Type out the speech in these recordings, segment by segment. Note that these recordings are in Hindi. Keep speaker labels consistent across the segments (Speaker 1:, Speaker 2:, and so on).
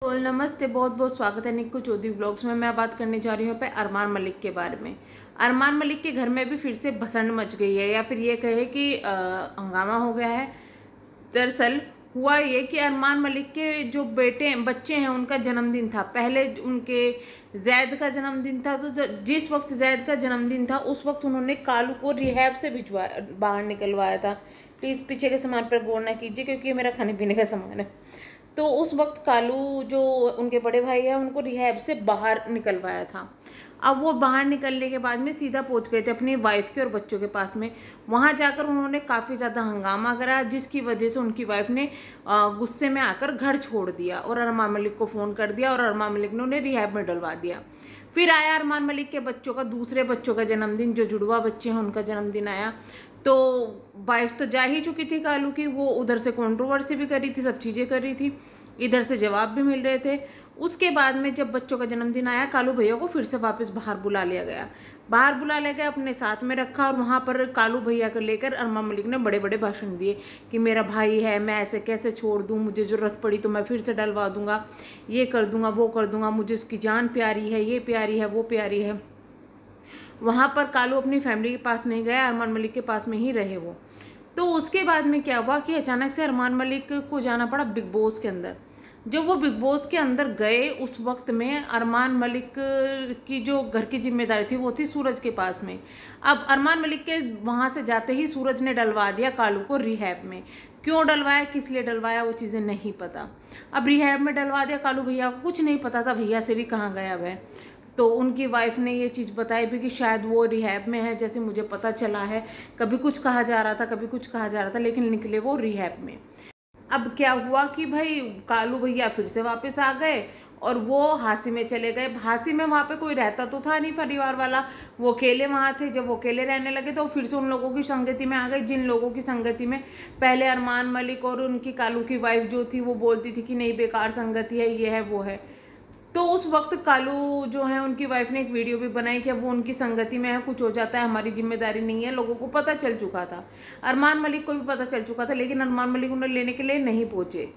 Speaker 1: नमस्ते, बहुत बहुत स्वागत है निक्कू चौधरी ब्लॉग्स में। मैं बात करने जा रही हूँ पे अरमान मलिक के बारे में। अरमान मलिक के घर में भी फिर से भसड़ मच गई है, या फिर ये कहे कि हंगामा हो गया है। दरअसल हुआ ये कि अरमान मलिक के जो बच्चे हैं उनका जन्मदिन था। पहले उनके जैद का जन्मदिन था, तो जिस वक्त जैद का जन्मदिन था उस वक्त उन्होंने कालू को रिहैब से भिजवाया, बाहर निकलवाया था। प्लीज़ पीछे के सामान पर गौर ना कीजिए क्योंकि ये मेरा खाने पीने का सामान है। तो उस वक्त कालू जो उनके बड़े भाई है उनको रिहैब से बाहर निकलवाया था। अब वो बाहर निकलने के बाद में सीधा पहुंच गए थे अपनी वाइफ के और बच्चों के पास में। वहां जाकर उन्होंने काफ़ी ज़्यादा हंगामा करा, जिसकी वजह से उनकी वाइफ ने गुस्से में आकर घर छोड़ दिया और अरमान मलिक को फ़ोन कर दिया और अरमान मलिक ने उन्हें रिहैब में डलवा दिया। फिर आया अरमान मलिक के बच्चों का, दूसरे बच्चों का जन्मदिन, जो जुड़वा बच्चे हैं उनका जन्मदिन आया। तो वाइफ तो जा ही चुकी थी कालू की, वो उधर से कंट्रोवर्सी भी कर रही थी, सब चीज़ें कर रही थी, इधर से जवाब भी मिल रहे थे। उसके बाद में जब बच्चों का जन्मदिन आया, कालू भैया को फिर से वापस बाहर बुला लिया गया। बाहर बुला लिया गया, अपने साथ में रखा और वहाँ पर कालू भैया को लेकर अरमान मलिक ने बड़े बड़े भाषण दिए कि मेरा भाई है, मैं ऐसे कैसे छोड़ दूँ, मुझे ज़रूरत पड़ी तो मैं फिर से डलवा दूंगा, ये कर दूंगा, वो कर दूंगा, मुझे उसकी जान प्यारी है, ये प्यारी है, वो प्यारी है। वहाँ पर कालू अपनी फैमिली के पास नहीं गया, अरमान मलिक के पास में ही रहे वो। तो उसके बाद में क्या हुआ कि अचानक से अरमान मलिक को जाना पड़ा बिग बॉस के अंदर। जब वो बिग बॉस के अंदर गए उस वक्त में अरमान मलिक की जो घर की जिम्मेदारी थी वो थी सूरज के पास में। अब अरमान मलिक के वहाँ से जाते ही सूरज ने डलवा दिया कालू को रिहैब में। क्यों डलवाया, किस लिए डलवाया, वो चीज़ें नहीं पता। अब रिहैब में डलवा दिया, कालू भैया को कुछ नहीं पता था भैया सिरी कहाँ गया वह। तो उनकी वाइफ ने ये चीज़ बताई भी कि शायद वो रिहैब में है, जैसे मुझे पता चला है। कभी कुछ कहा जा रहा था, कभी कुछ कहा जा रहा था, लेकिन निकले वो रिहैब में। अब क्या हुआ कि भाई कालू भैया फिर से वापस आ गए और वो हांसी में चले गए। हांसी में वहाँ पे कोई रहता तो था नहीं परिवार वाला, वो अकेले वहाँ थे। जब वो अकेले रहने लगे तो फिर से उन लोगों की संगति में आ गए, जिन लोगों की संगति में पहले अरमान मलिक और उनकी कालू की वाइफ जो थी वो बोलती थी कि नहीं बेकार संगति है, ये है, वो है। तो उस वक्त कालू जो है उनकी वाइफ ने एक वीडियो भी बनाई कि अब वो उनकी संगति में है, कुछ हो जाता है हमारी जिम्मेदारी नहीं है। लोगों को पता चल चुका था, अरमान मलिक को भी पता चल चुका था, लेकिन अरमान मलिक उन्हें लेने के लिए नहीं पहुंचे।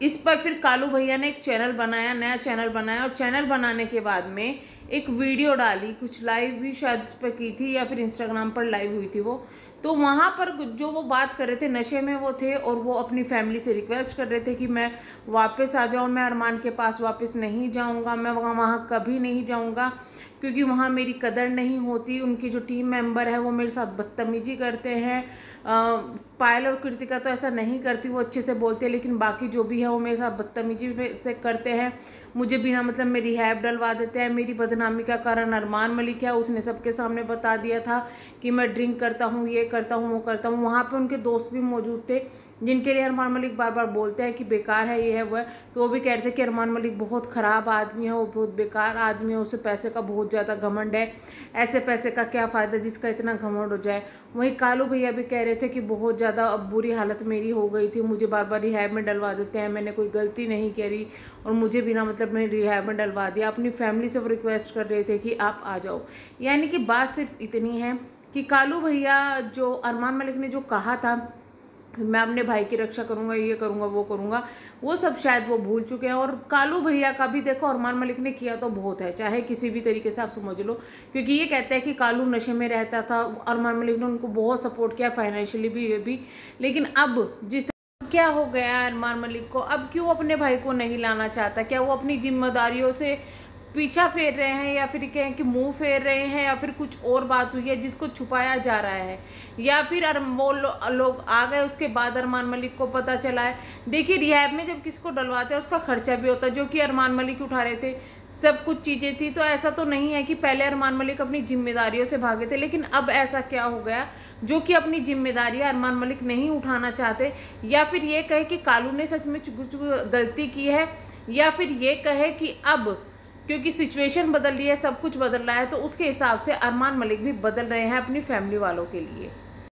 Speaker 1: इस पर फिर कालू भैया ने एक चैनल बनाया, नया चैनल बनाया, और चैनल बनाने के बाद में एक वीडियो डाली, कुछ लाइव भी शायद उस पर की थी या फिर इंस्टाग्राम पर लाइव हुई थी वो। तो वहाँ पर जो वो बात कर रहे थे, नशे में वो थे और वो अपनी फैमिली से रिक्वेस्ट कर रहे थे कि मैं वापस आ जाऊँ, मैं अरमान के पास वापस नहीं जाऊँगा, मैं वहाँ कभी नहीं जाऊँगा क्योंकि वहाँ मेरी कदर नहीं होती। उनकी जो टीम मेंबर है वो मेरे साथ बदतमीजी करते हैं। पायल और कृतिका तो ऐसा नहीं करती, वो अच्छे से बोलती है, लेकिन बाकी जो भी है वो मेरे साथ बदतमीजी से करते हैं। मुझे बिना मतलब में रिहैब डलवा देते हैं। मेरी बदनामी का कारण अरमान मलिक है, उसने सबके सामने बता दिया था कि मैं ड्रिंक करता हूँ, ये करता हूँ, वो करता हूँ। वहाँ पे उनके दोस्त भी मौजूद थे जिनके लिए अरमान मलिक बार बार बोलते हैं कि बेकार है, ये है, वो है। तो वो भी कह रहे थे कि अरमान मलिक बहुत ख़राब आदमी है, वो बहुत बेकार आदमी है, उसे पैसे का बहुत ज़्यादा घमंड है, ऐसे पैसे का क्या फ़ायदा जिसका इतना घमंड हो जाए। वहीं कालू भैया भी कह रहे थे कि बहुत ज़्यादा अब बुरी हालत मेरी हो गई थी, मुझे बार बार रिहैब में डलवा देते हैं, मैंने कोई गलती नहीं करी और मुझे बिना मतलब में रिहैब में डलवा दिया। अपनी फैमिली से वो रिक्वेस्ट कर रहे थे कि आप आ जाओ। यानी कि बात सिर्फ इतनी है कि कालू भैया जो अरमान मलिक ने जो कहा था मैं अपने भाई की रक्षा करूंगा, ये करूंगा, वो करूंगा, वो सब शायद वो भूल चुके हैं। और कालू भैया का भी देखो, अरमान मलिक ने किया तो बहुत है, चाहे किसी भी तरीके से आप समझ लो, क्योंकि ये कहते हैं कि कालू नशे में रहता था, अरमान मलिक ने उनको बहुत सपोर्ट किया फाइनेंशियली भी, ये भी। लेकिन अब जिस क्या हो गया अरमान मलिक को, अब क्यों अपने भाई को नहीं लाना चाहता? क्या वो अपनी जिम्मेदारियों से पीछा फेर रहे हैं, या फिर कहें कि मुंह फेर रहे हैं, या फिर कुछ और बात हुई है जिसको छुपाया जा रहा है, या फिर वो लोग आ गए उसके बाद अरमान मलिक को पता चला है? देखिए रिहैब में जब किसको डलवाते हैं उसका खर्चा भी होता है, जो कि अरमान मलिक उठा रहे थे, सब कुछ चीज़ें थी। तो ऐसा तो नहीं है कि पहले अरमान मलिक अपनी जिम्मेदारियों से भागे थे, लेकिन अब ऐसा क्या हो गया जो कि अपनी जिम्मेदारियां अरमान मलिक नहीं उठाना चाहते? या फिर ये कहे कि कालू ने सच में कुछ गलती की है, या फिर ये कहे कि अब क्योंकि सिचुएशन बदल रही है, सब कुछ बदल रहा है, तो उसके हिसाब से अरमान मलिक भी बदल रहे हैं अपनी फैमिली वालों के लिए।